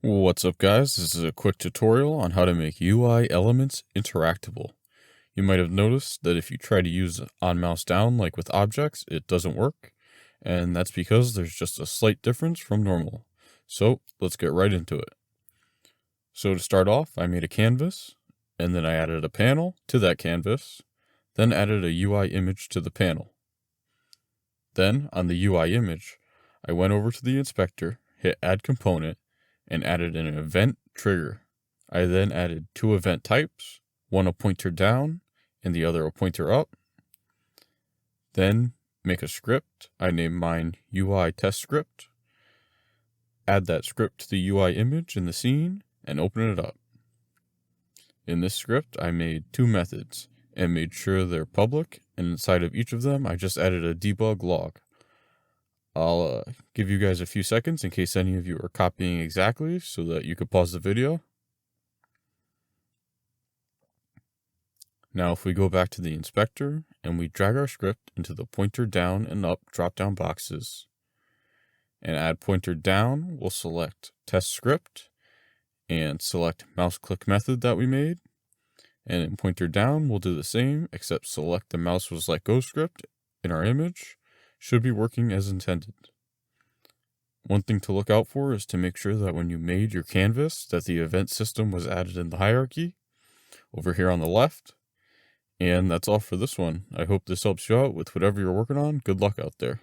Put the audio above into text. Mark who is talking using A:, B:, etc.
A: What's up, guys? This is a quick tutorial on how to make UI elements interactable. You might have noticed that if you try to use on mouse down like with objects, it doesn't work, and that's because there's just a slight difference from normal. So let's get right into it. So to start off, I made a canvas, and then I added a panel to that canvas, then added a UI image to the panel. Then on the UI image, I went over to the inspector, hit Add Component, and added an event trigger. I then added two event types, one a pointer down and the other a pointer up. Then make a script. I named mine UI test script. Add that script to the UI image in the scene and open it up. In this script, I made two methods and made sure they're public, and inside of each of them, I just added a debug log. I'll give you guys a few seconds in case any of you are copying exactly so that you could pause the video. Now if we go back to the inspector and we drag our script into the pointer down and up drop-down boxes and add pointer down, we'll select test script and select mouse click method that we made. And in pointer down, we'll do the same, except select the mouse was let go script in our image. Should be working as intended. One thing to look out for is to make sure that when you made your canvas that the event system was added in the hierarchy over here on the left. And that's all for this one. I hope this helps you out with whatever you're working on. Good luck out there.